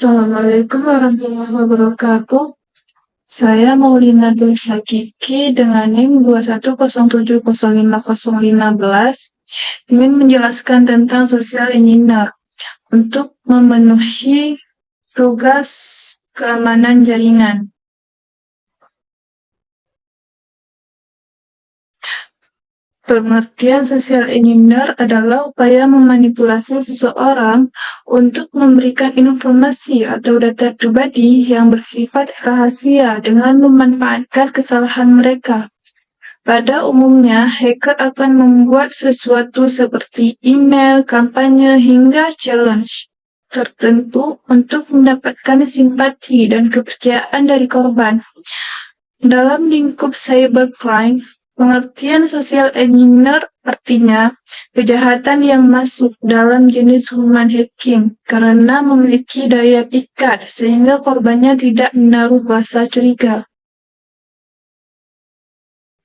Assalamualaikum warahmatullahi wabarakatuh. Saya Maulina Dwi Hakiki dengan NIM 210705015 ingin menjelaskan tentang social engineer untuk memenuhi tugas keamanan jaringan. Pengertian social engineer adalah upaya memanipulasi seseorang untuk memberikan informasi atau data pribadi yang bersifat rahasia dengan memanfaatkan kesalahan mereka. Pada umumnya, hacker akan membuat sesuatu seperti email, kampanye, hingga challenge tertentu untuk mendapatkan simpati dan kepercayaan dari korban. Dalam lingkup cybercrime, pengertian social engineer artinya kejahatan yang masuk dalam jenis human hacking karena memiliki daya pikat sehingga korbannya tidak menaruh rasa curiga.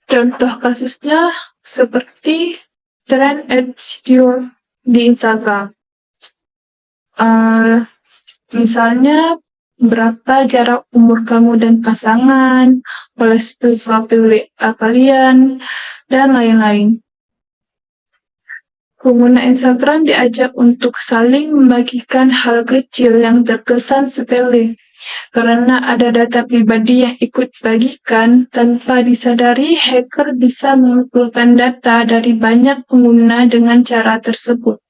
Contoh kasusnya seperti trend di Instagram. Misalnya, berapa jarak umur kamu dan pasangan, oleh profil WA kalian, dan lain-lain. Pengguna Instagram diajak untuk saling membagikan hal kecil yang terkesan sepele, karena ada data pribadi yang ikut bagikan. Tanpa disadari, hacker bisa mengumpulkan data dari banyak pengguna dengan cara tersebut.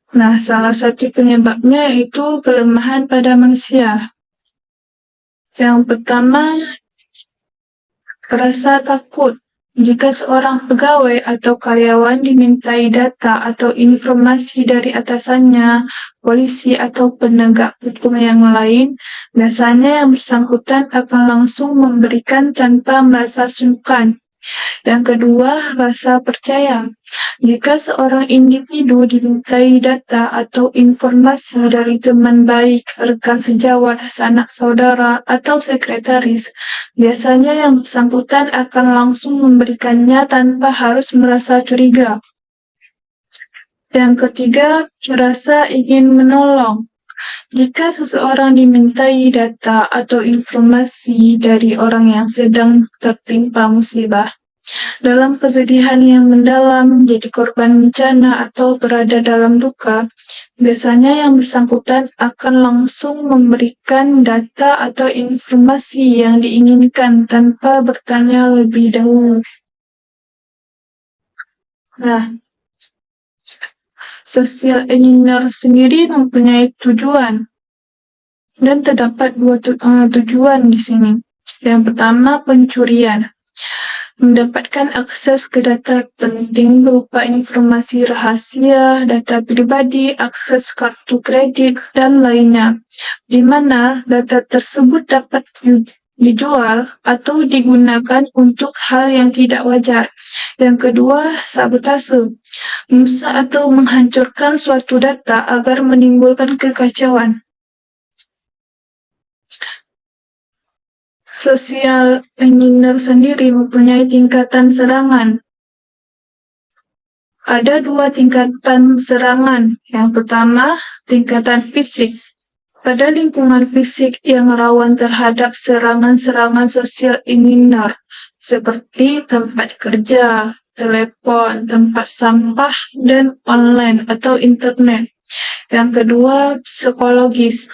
Nah, salah satu penyebabnya yaitu kelemahan pada manusia. Yang pertama, rasa takut. Jika seorang pegawai atau karyawan dimintai data atau informasi dari atasannya, polisi, atau penegak hukum yang lain, biasanya yang bersangkutan akan langsung memberikan tanpa merasa sungkan. Yang kedua, rasa percaya. Jika seorang individu dimintai data atau informasi dari teman baik, rekan sejawat, sanak saudara, atau sekretaris, biasanya yang bersangkutan akan langsung memberikannya tanpa harus merasa curiga. Yang ketiga, rasa ingin menolong. Jika seseorang dimintai data atau informasi dari orang yang sedang tertimpa musibah, dalam kesedihan yang mendalam, menjadi korban bencana, atau berada dalam duka, biasanya yang bersangkutan akan langsung memberikan data atau informasi yang diinginkan tanpa bertanya lebih dahulu. Nah, social engineer sendiri mempunyai tujuan, dan terdapat dua tujuan di sini. Yang pertama, pencurian. Mendapatkan akses ke data penting berupa informasi rahasia, data pribadi, akses kartu kredit, dan lainnya, di mana data tersebut dapat dijual atau digunakan untuk hal yang tidak wajar. Yang kedua, sabotase. Merusak atau menghancurkan suatu data agar menimbulkan kekacauan. Social engineer sendiri mempunyai tingkatan serangan. Ada dua tingkatan serangan. Yang pertama, tingkatan fisik. Pada lingkungan fisik yang rawan terhadap serangan-serangan social engineer, seperti tempat kerja, telepon, tempat sampah, dan online atau internet. Yang kedua, psikologis.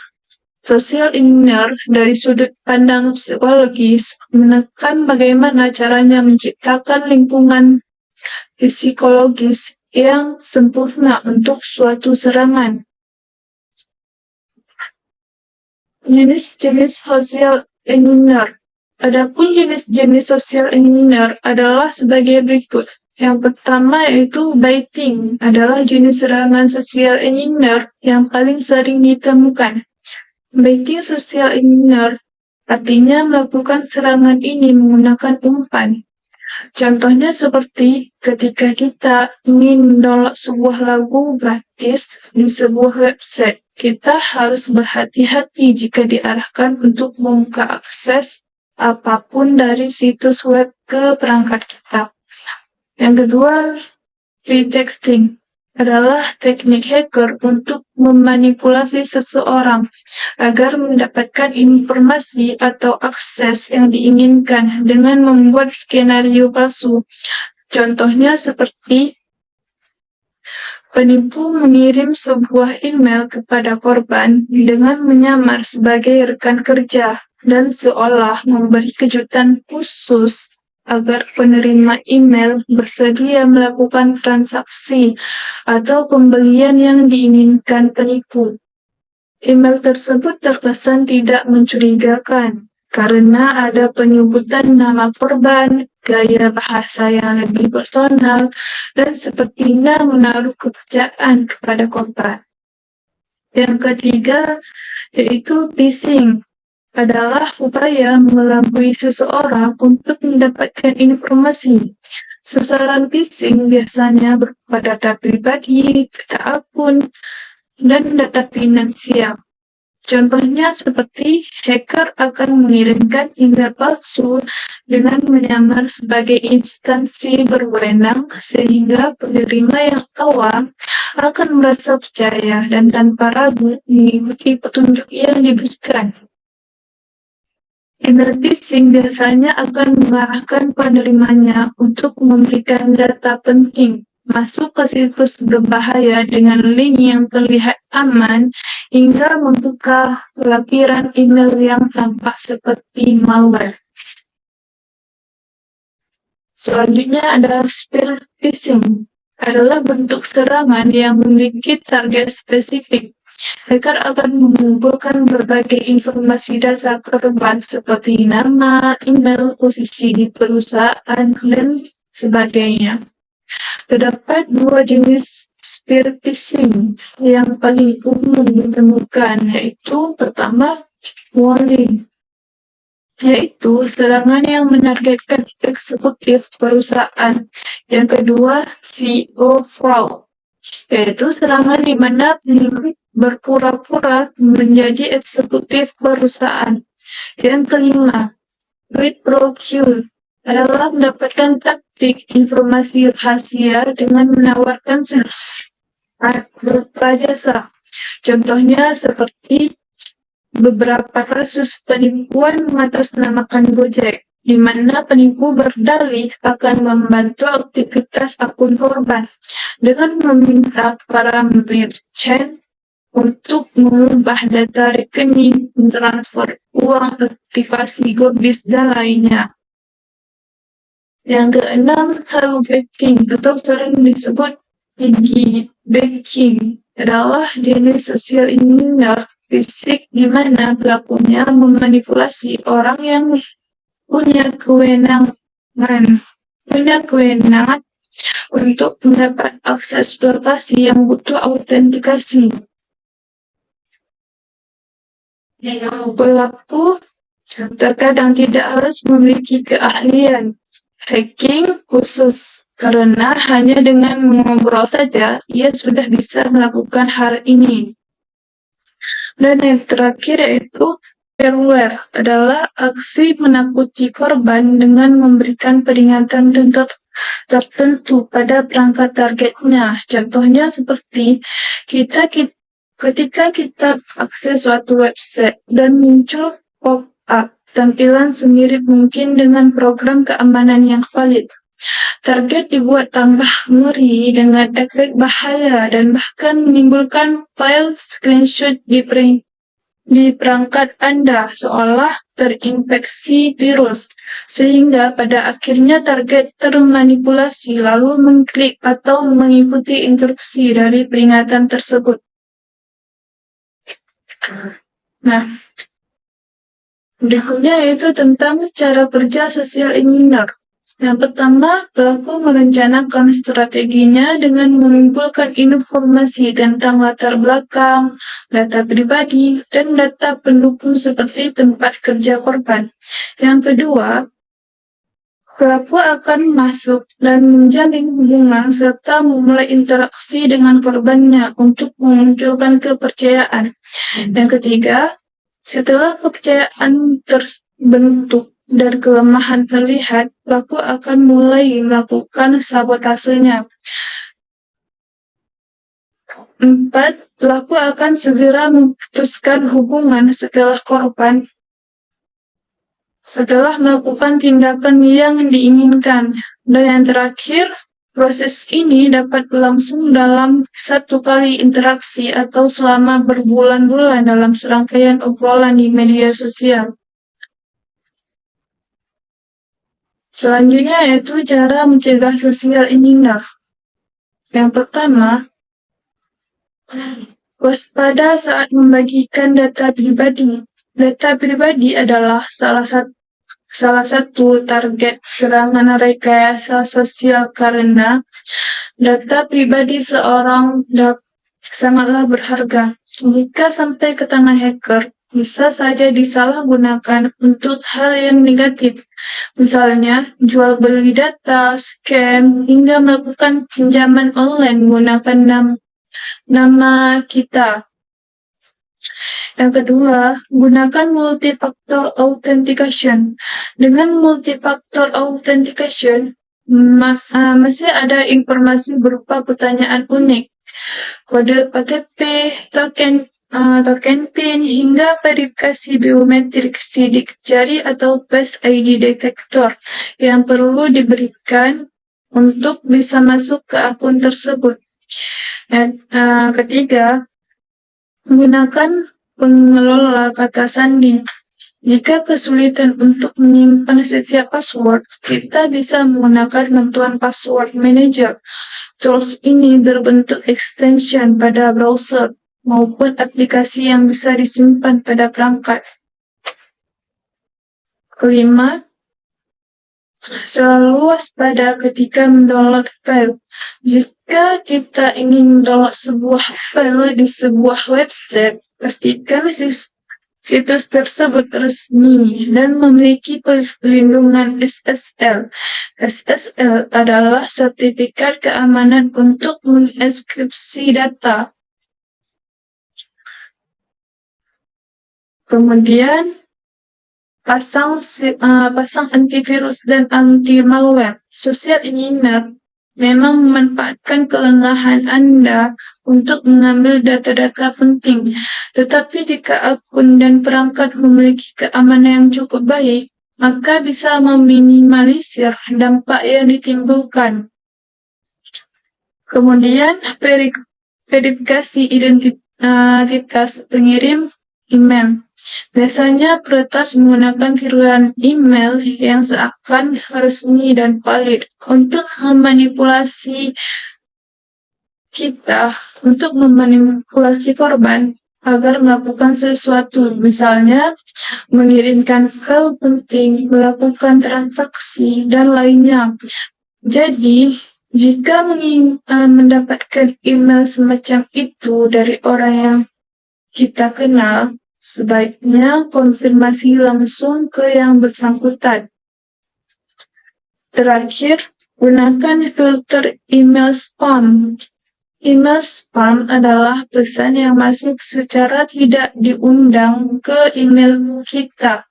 Social engineer dari sudut pandang psikologis menekan bagaimana caranya menciptakan lingkungan psikologis yang sempurna untuk suatu serangan. Jenis-jenis social engineer. Adapun jenis-jenis social engineer adalah sebagai berikut. Yang pertama yaitu baiting, adalah jenis serangan social engineer yang paling sering ditemukan. Baiting social engineer artinya melakukan serangan ini menggunakan umpan. Contohnya seperti ketika kita ingin mendownload sebuah lagu gratis di sebuah website, kita harus berhati-hati jika diarahkan untuk membuka akses apapun dari situs web ke perangkat kita. Yang kedua, Pretexting adalah teknik hacker untuk memanipulasi seseorang agar mendapatkan informasi atau akses yang diinginkan dengan membuat skenario palsu. Contohnya seperti penipu mengirim sebuah email kepada korban dengan menyamar sebagai rekan kerja dan seolah memberi kejutan khusus agar penerima email bersedia melakukan transaksi atau pembelian yang diinginkan penipu. Email tersebut terkesan tidak mencurigakan karena ada penyebutan nama korban, gaya bahasa yang lebih personal, dan sepertinya menaruh kepercayaan kepada korban. Yang ketiga, yaitu phishing, adalah upaya mengelabui seseorang untuk mendapatkan informasi. Sasaran phishing biasanya berupa data pribadi, data akun, dan data finansial. Contohnya seperti hacker akan mengirimkan email palsu dengan menyamar sebagai instansi berwenang sehingga penerima yang awam akan merasa percaya dan tanpa ragu mengikuti petunjuk yang diberikan. Email phishing biasanya akan mengarahkan penerimanya untuk memberikan data penting masuk ke situs berbahaya dengan link yang terlihat aman hingga membuka lampiran email yang tampak seperti malware. Selanjutnya ada spear phishing, adalah bentuk serangan yang memiliki target spesifik. Hacker akan mengumpulkan berbagai informasi dasar korban seperti nama, email, posisi di perusahaan, dan sebagainya. Terdapat dua jenis spear phishing yang paling umum ditemukan, yaitu pertama, warning, yaitu serangan yang menargetkan eksekutif perusahaan. Yang kedua, CEO fraud, yaitu serangan di mana pemilik berpura-pura menjadi eksekutif perusahaan. Yang kelima, quid pro quo, adalah mendapatkan taktik informasi rahasia dengan menawarkan berupa jasa. Contohnya seperti beberapa kasus penipuan mengatasnamakan Gojek, di mana penipu berdalih akan membantu aktivitas akun korban dengan meminta para merchant untuk mengubah data rekening, mentransfer uang, aktivasi Godbis, dan lainnya. Yang keenam, cyberbullying atau sering disebut piggy banking adalah jenis social engineer fisik di mana pelakunya memanipulasi orang yang punya kewenangan untuk mendapat akses lokasi yang butuh autentikasi. Pelaku terkadang tidak harus memiliki keahlian hacking khusus, karena hanya dengan mengobrol saja ia sudah bisa melakukan hal ini. Dan yang terakhir yaitu shareware, adalah aksi menakuti korban dengan memberikan peringatan tertentu pada perangkat targetnya. Contohnya seperti ketika kita akses suatu website dan muncul pop-up tampilan semirip mungkin dengan program keamanan yang valid. Target dibuat tambah ngeri dengan efek bahaya dan bahkan menimbulkan file screenshot di perangkat Anda seolah terinfeksi virus, sehingga pada akhirnya target termanipulasi lalu mengklik atau mengikuti instruksi dari peringatan tersebut. Nah, berikutnya yaitu tentang cara kerja social engineer. Yang pertama, pelaku merencanakan strateginya dengan mengumpulkan informasi tentang latar belakang, data pribadi, dan data pendukung seperti tempat kerja korban. Yang kedua, pelaku akan masuk dan menjalin hubungan serta memulai interaksi dengan korbannya untuk memunculkan kepercayaan. Yang ketiga, setelah kepercayaan terbentuk dan kelemahan terlihat, pelaku akan mulai melakukan sabotasenya. 4. Pelaku akan segera memutuskan hubungan setelah melakukan tindakan yang diinginkan. Dan yang terakhir, proses ini dapat berlangsung dalam satu kali interaksi atau selama berbulan-bulan dalam serangkaian obrolan di media sosial. Selanjutnya yaitu cara mencegah social engineer. Yang pertama, waspada saat membagikan data pribadi. Data pribadi adalah salah satu target serangan rekayasa sosial karena data pribadi seorang sangatlah berharga. Jika sampai ke tangan hacker, bisa saja disalahgunakan untuk hal yang negatif. Misalnya, jual beli data, scam, hingga melakukan pinjaman online menggunakan nama kita. Yang kedua, gunakan multifaktor authentication. Dengan multifaktor authentication, masih ada informasi berupa pertanyaan unik, kode OTP, token PIN, hingga verifikasi biometrik sidik jari atau Face ID detector yang perlu diberikan untuk bisa masuk ke akun tersebut. Ketiga, gunakan pengelola kata sandi. Jika kesulitan untuk menyimpan setiap password, kita bisa menggunakan bantuan password manager. Tools ini berbentuk extension pada browser maupun aplikasi yang bisa disimpan pada perangkat. Kelima, selalu waspada ketika mendownload file. Jika kita ingin mendownload sebuah file di sebuah website, pastikan situs tersebut resmi dan memiliki perlindungan SSL. SSL adalah sertifikat keamanan untuk mengenkripsi data. Kemudian, pasang antivirus dan anti-malware. Social engineer memang memanfaatkan kelengahan Anda untuk mengambil data-data penting. Tetapi jika akun dan perangkat memiliki keamanan yang cukup baik, maka bisa meminimalisir dampak yang ditimbulkan. Kemudian, verifikasi identitas pengirim email. Biasanya peretas menggunakan tiruan email yang seakan resmi dan valid untuk memanipulasi korban agar melakukan sesuatu, misalnya mengirimkan file penting, melakukan transaksi, dan lainnya. Jadi, jika mendapatkan email semacam itu dari orang yang kita kenal, sebaiknya konfirmasi langsung ke yang bersangkutan. Terakhir, gunakan filter email spam. Email spam adalah pesan yang masuk secara tidak diundang ke email kita.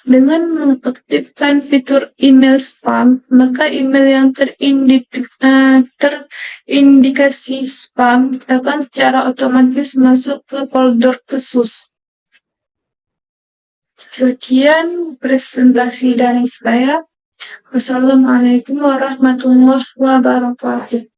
Dengan mengaktifkan fitur email spam, maka email yang terindikasi spam akan secara otomatis masuk ke folder khusus. Sekian presentasi dari saya. Wassalamualaikum warahmatullahi wabarakatuh.